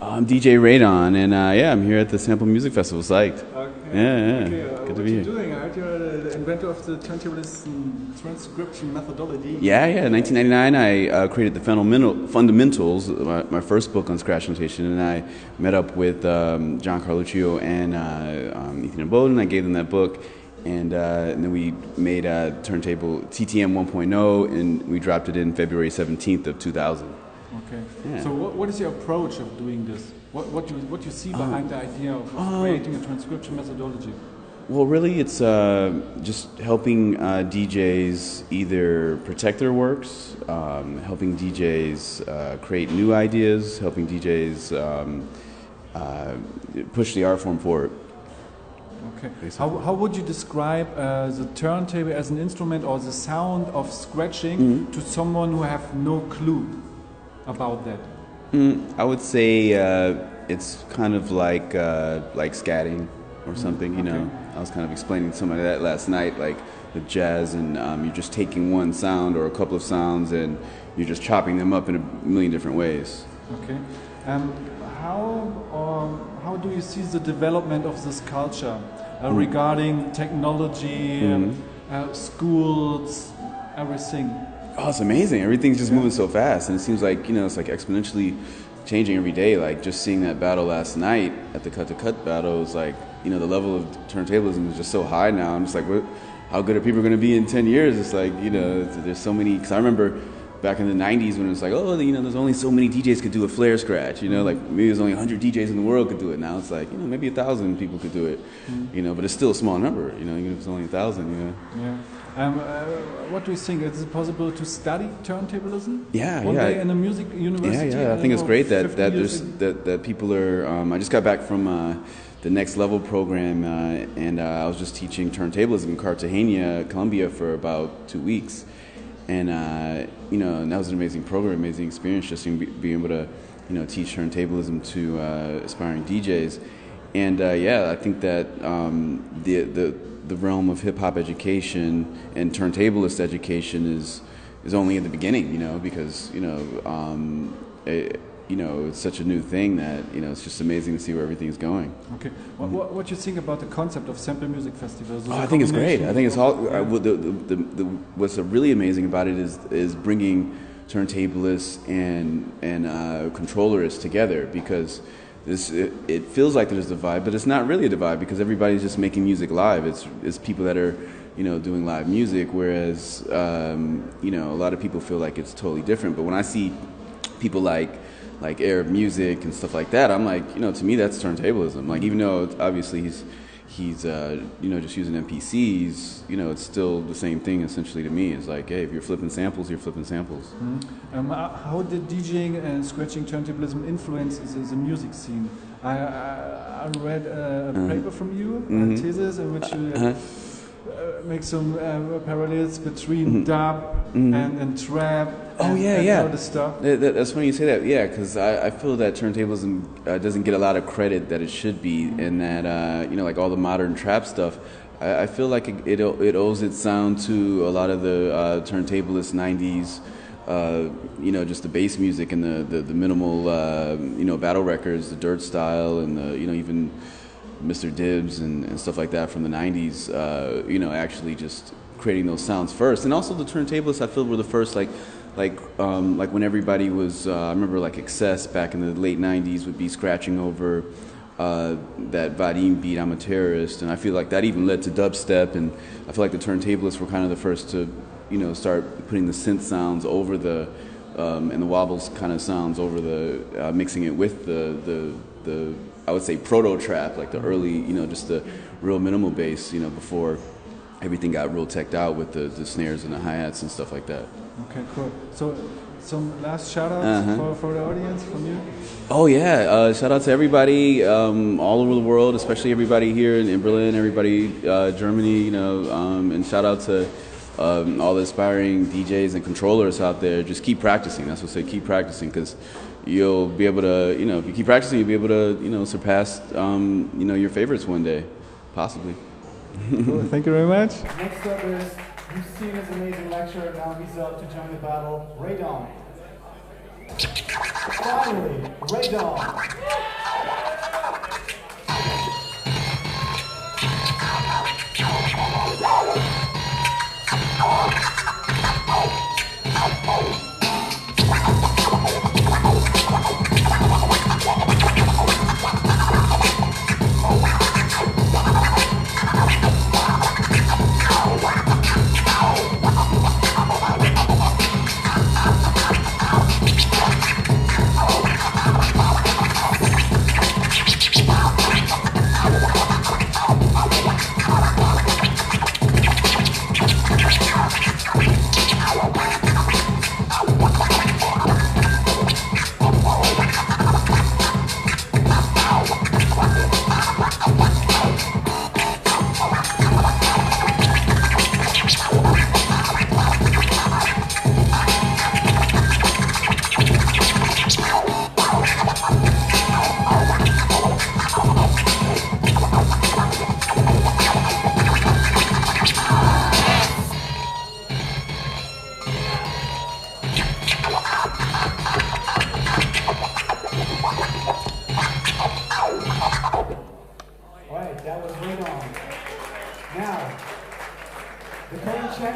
I'm DJ Raedawn, and yeah, I'm here at the Sample Music Festival. Psyched. Okay. Yeah. Okay. Good to be here. What are you doing? I heard you're the inventor of the turntablism transcription methodology. Yeah. In 1999, I created the fundamentals, my first book on scratch notation, and I met up with John Carluccio and Ethan Bowden. I gave them that book, and then we made a turntable TTM 1.0, and we dropped it in February 17th of 2000. Okay. Yeah. So what is your approach of doing this? What you see behind the idea of creating a transcription methodology? Well, really, it's just helping DJs either protect their works, helping DJs create new ideas, helping DJs push the art form forward. Okay. How would you describe the turntable as an instrument or the sound of scratching to someone who have no clue about that? I would say it's kind of like scatting or something, you know. I was kind of explaining to somebody that last night, like with jazz, and you're just taking one sound or a couple of sounds and you're just chopping them up in a million different ways. Okay. How do you see the development of this culture regarding technology, schools, everything? Oh, it's amazing. Everything's just moving so fast, and it seems like, you know, it's like exponentially changing every day. Like just seeing that battle last night at the Cut to Cut battle is like, you know, the level of turntablism is just so high now. I'm just like, how good are people going to be in 10 years? It's like, you know, there's so many. Because I remember back in the 90s when it was like, oh, you know, there's only so many DJs could do a flare scratch. You know, like maybe there's only 100 DJs in the world could do it. Now it's like, you know, maybe 1,000 people could do it. You know, but it's still a small number. You know, even if it's only 1,000. You know. Yeah. What do you think? Is it possible to study turntablism? One day in a music university? I think it's great that people are. I just got back from the Next Level program, and I was just teaching turntablism in Cartagena, Colombia, for about 2 weeks, and you know, and that was an amazing program, amazing experience, just being able to, you know, teach turntablism to aspiring DJs, and I think that the realm of hip-hop education and turntablist education is only at the beginning, you know, because, you know, it's such a new thing that, you know, it's just amazing to see where everything's going. Okay. What do you think about the concept of sample music festivals? I think it's great. I think it's all. What's really amazing about it is bringing turntablists and controllerists together, because it feels like there's a divide, but it's not really a divide, because everybody's just making music live. It's people that are, you know, doing live music, whereas you know, a lot of people feel like it's totally different. But when I see people like Arab music and stuff like that, I'm like, you know, to me that's turntablism. Like, even though obviously he's you know, just using MPCs, you know, it's still the same thing essentially to me. It's like, hey, if you're flipping samples, you're flipping samples. How did DJing and scratching turntablism influence the music scene? I read a paper from you, a thesis, in which you make some parallels between dub and trap. All the stuff. That's funny you say that. Yeah, because I feel that turntablism doesn't get a lot of credit that it should be, and that you know, like all the modern trap stuff, I feel like it owes its sound to a lot of the turntablist '90s. You know, just the bass music and the minimal you know, battle records, the dirt style, and the, you know, even Mr. Dibbs and stuff like that from the '90s. You know, actually just creating those sounds first, and also the turntablists I feel were the first like when everybody was, I remember like Excess back in the late '90s would be scratching over that Vadim beat, I'm a Terrorist, and I feel like that even led to dubstep, and I feel like the turntablists were kind of the first to, you know, start putting the synth sounds over the and the wobbles kind of sounds over the mixing it with the I would say proto trap, like the early, you know, just the real minimal bass, you know, before everything got real teched out with the snares and the hi-hats and stuff like that. Okay, cool. So, some last shout-outs for the audience from you? Oh, yeah. Shout-out to everybody all over the world, especially everybody here in Berlin, everybody Germany, you know, and shout-out to all the aspiring DJs and controllers out there. Just keep practicing. That's what I say, keep practicing, because you'll be able to, you know, if you keep practicing, you'll be able to, you know, surpass, you know, your favorites one day, possibly. Cool. Thank you very much. Next up is, you've seen his amazing lecture, now he's up to join the battle, Raedawn. Finally, Raedawn. Alright, that was Raedawn. Now, the current champion.